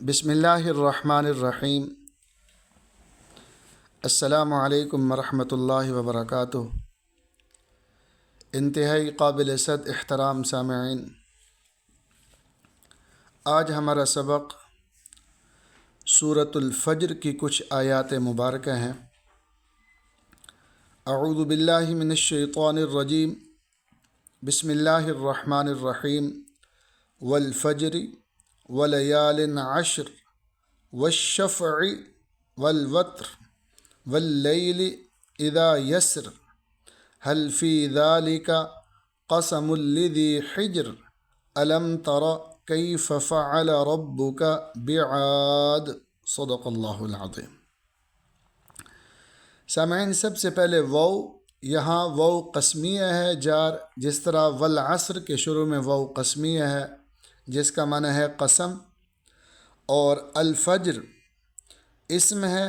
بسم اللہ الرحمن الرحیم۔ السلام علیکم ورحمۃ اللہ وبرکاتہ۔ انتہائی قابل صد احترام سامعین، آج ہمارا سبق سورۃ الفجر کی کچھ آیات مبارکہ ہیں۔ اعوذ باللہ من الشیطان الرجیم، بسم اللہ الرحمن الرحیم۔ والفجر ولیال عشر والشفع والوتر واللیل اذا یسر هل فی ذلک قسم لذی حجر الم تر کیف فعل ربک بعاد صدق اللہ العظیم۔ سامعین، سب سے پہلے یہاں قسمیہ ہے جار، جس طرح والعصر کے شروع میں قسمیہ ہے جس کا معنی ہے قسم، اور الفجر اسم ہے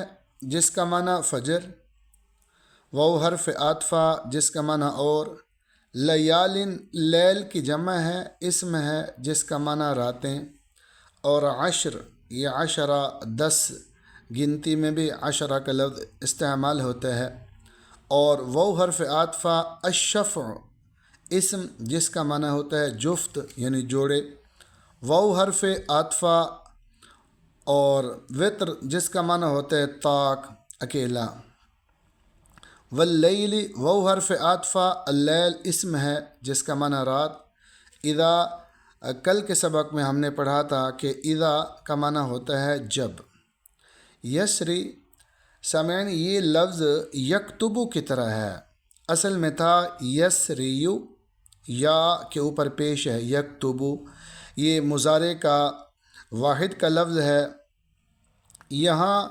جس کا معنی فجر، حرف عاطفہ جس کا معنی اور، لیالن لیل کی جمع ہے، اسم ہے جس کا معنی راتیں، اور عشر یہ عشرہ 10 گنتی میں بھی عشرہ کا لفظ استعمال ہوتا ہے، اور حرف عاطفہ الشفع اسم جس کا معنی ہوتا ہے جفت یعنی جوڑے، حرف عاطفہ اور وتر جس کا معنی ہوتا ہے طاق اکیلا، واللیل حرف عاطفہ اللیل اسم ہے جس کا معنی رات، اذا کل کے سبق میں ہم نے پڑھا تھا کہ اذا کا معنی ہوتا ہے جب۔ یسری سامعین، یہ لفظ یکتبو کی طرح ہے، اصل میں تھا یسریو، یا کے اوپر پیش ہے یکتبو، یہ مضارع کا واحد کا لفظ ہے۔ یہاں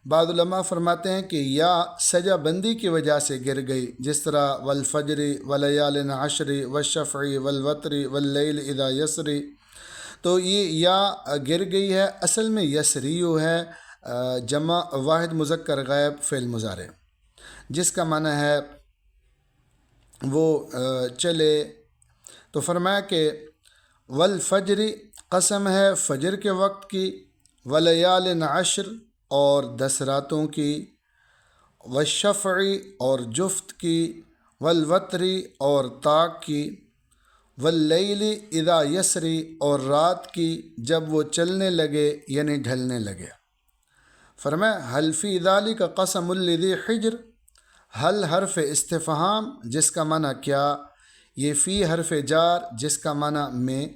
بعض علماء فرماتے ہیں کہ یا سجا بندی کی وجہ سے گر گئی، جس طرح والفجر ولیال عشر والشفع والوتر واللیل اذا یسری، تو یہ یا گر گئی ہے، اصل میں یسریو ہے، جمع واحد مذکر غائب فعل مضارع، جس کا معنی ہے وہ چلے۔ تو فرمایا کہ والفجر قسم ہے فجر کے وقت کی، ولیال عشر اور 10 راتوں کی، والشفع اور جفت کی، والوتر اور طاق کی، واللیل اذا یسری اور رات کی جب وہ چلنے لگے یعنی ڈھلنے لگے۔ فرمایا حل فی ذلک قسم لذی حجر، حل حرف استفہام جس کا معنی کیا، یہ فی حرف جار جس کا معنی میں،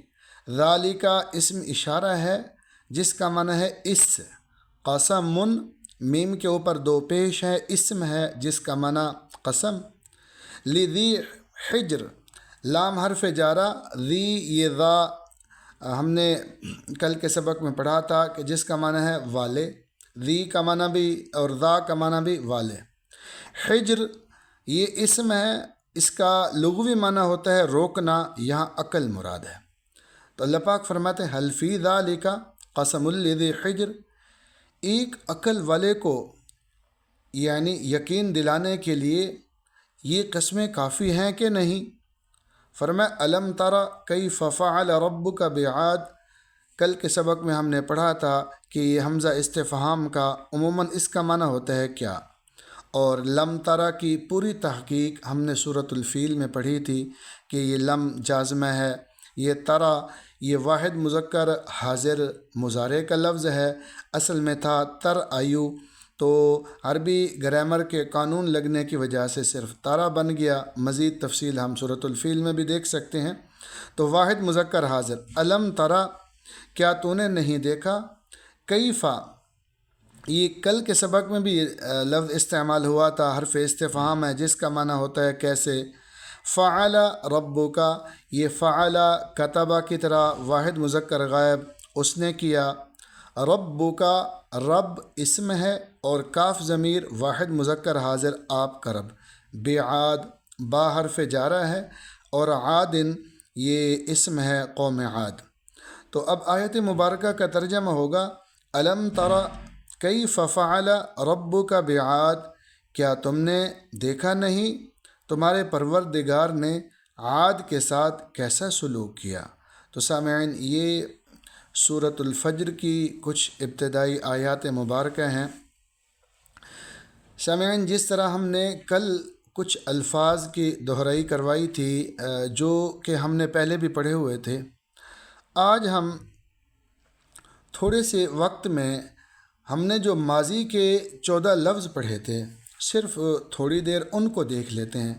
ذالک اسم اشارہ ہے جس کا معنی ہے اس، قسم میم کے اوپر 2 پیش ہے، اسم ہے جس کا معنی قسم، لذی حجر لام حرف جارہ، ذی یہ ذا ہم نے کل کے سبق میں پڑھا تھا کہ جس کا معنی ہے والے، ذی کا معنی بھی اور ذا کا معنی بھی والے۔ حجر یہ اسم ہے، اس کا لغوی معنی ہوتا ہے روکنا، یہاں عقل مراد ہے۔ تو اللہ پاک فرماتے ہیں حل فی ذالک قسم لذی حجر، ایک عقل والے کو یعنی یقین دلانے کے لیے یہ قسمیں کافی ہیں کہ نہیں۔ فرمایا الم تر کیف فعل ربک بعاد، کل کے سبق میں ہم نے پڑھا تھا کہ یہ حمزہ استفہام کا عموماً اس کا معنی ہوتا ہے کیا، اور لم ترا کی پوری تحقیق ہم نے سورۃ الفیل میں پڑھی تھی کہ یہ لم جازمہ ہے، یہ ترا یہ واحد مذکر حاضر مضارع کا لفظ ہے، اصل میں تھا تر آیو، تو عربی گرامر کے قانون لگنے کی وجہ سے صرف تارا بن گیا، مزید تفصیل ہم سورۃ الفیل میں بھی دیکھ سکتے ہیں۔ تو واحد مذکر حاضر، الم ترا کیا تو نے نہیں دیکھا، کیفا یہ کل کے سبق میں بھی لفظ استعمال ہوا تھا، حرف استفہام ہے جس کا معنی ہوتا ہے کیسے، فعل ربک یہ فعل کتبہ کی طرح واحد مذکر غائب اس نے کیا، ربک رب اسم ہے اور کاف ضمیر واحد مذکر حاضر آپ کا رب، بعاد با حرف جارہ ہے، اور عادن یہ اسم ہے قوم عاد۔ تو اب آیت مبارکہ کا ترجمہ ہوگا الم تر کیف فعل ربک بعاد، کیا تم نے دیکھا نہیں تمہارے پروردگار نے عاد کے ساتھ کیسا سلوک کیا۔ تو سامعین، یہ سورۃ الفجر کی کچھ ابتدائی آیات مبارکہ ہیں۔ سامعین، جس طرح ہم نے کل کچھ الفاظ کی دہرائی کروائی تھی جو کہ ہم نے پہلے بھی پڑھے ہوئے تھے، آج ہم تھوڑے سے وقت میں ہم نے جو ماضی کے 14 لفظ پڑھے تھے، صرف تھوڑی دیر ان کو دیکھ لیتے ہیں۔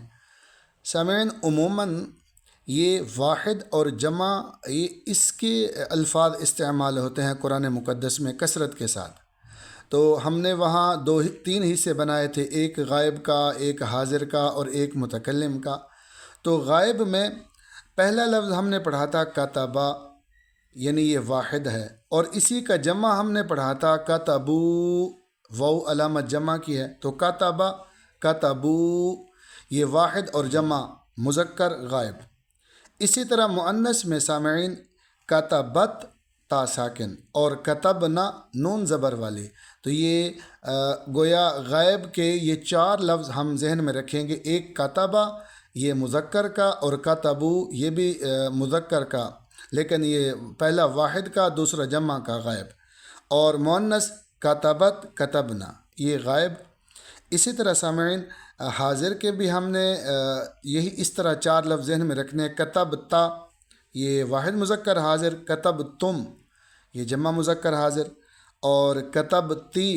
سامعین، عموماً یہ واحد اور جمع اس کے الفاظ استعمال ہوتے ہیں قرآن مقدس میں کثرت کے ساتھ۔ تو ہم نے وہاں تین حصے بنائے تھے، ایک غائب کا، ایک حاضر کا اور ایک متکلم کا۔ تو غائب میں پہلا لفظ ہم نے پڑھا تھا کتبہ، یعنی یہ واحد ہے، اور اسی کا جمع ہم نے پڑھا تھا کتبو، واو علامت جمع کی ہے، تو کتبہ، کتبو، یہ واحد اور جمع مذکر غائب۔ اسی طرح مؤنث میں سامعین کتبت تا ساکن اور کتبنا نون زبر والی، تو یہ گویا غائب کے یہ 4 لفظ ہم ذہن میں رکھیں گے، ایک کتبہ یہ مذکر کا اور کتبو یہ بھی مذکر کا، لیکن یہ پہلا واحد کا، دوسرا جمع کا غائب، اور مؤنث کتبت، کتبنا یہ غائب۔ اسی طرح سامعین حاضر کے بھی ہم نے یہی اس طرح 4 لفظ ذہن میں رکھنے، کتبتا یہ واحد مذکر حاضر، کتبتم یہ جمع مذکر حاضر، اور کتبتی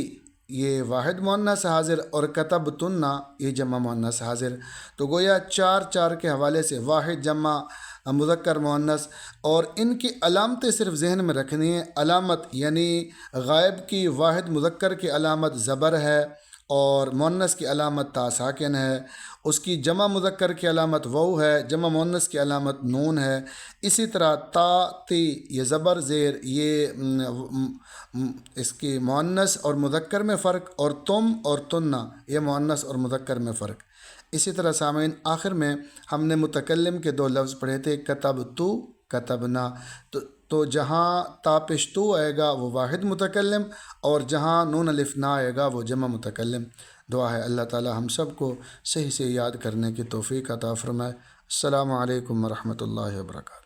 یہ واحد مؤنث حاضر، اور کتبتنا یہ جمع مؤنث حاضر۔ تو گویا 4 کے حوالے سے واحد، جمع، مذکر، مؤنث، اور ان کی علامتیں صرف ذہن میں رکھنی ہیں۔ علامت یعنی غائب کی واحد مذکر کی علامت زبر ہے، اور مؤنث کی علامت تا ساکن ہے، اس کی جمع مذکر کی علامت واو ہے، جمع مؤنث کی علامت نون ہے۔ اسی طرح تا، تی یہ زبر زیر، یہ اس کی مؤنث اور مذکر میں فرق، اور تم اور تننا یہ مؤنث اور مذکر میں فرق۔ اسی طرح سامعین آخر میں ہم نے متکلم کے 2 لفظ پڑھے تھے، کتبتو، کتبنا، تو جہاں تا پشتو آئے گا وہ واحد متکلم، اور جہاں نون الف نہ آئے گا وہ جمع متکلم۔ دعا ہے اللہ تعالی ہم سب کو صحیح سے یاد کرنے کی توفیق عطا فرمائے۔ السلام علیکم ورحمۃ اللہ وبرکاتہ۔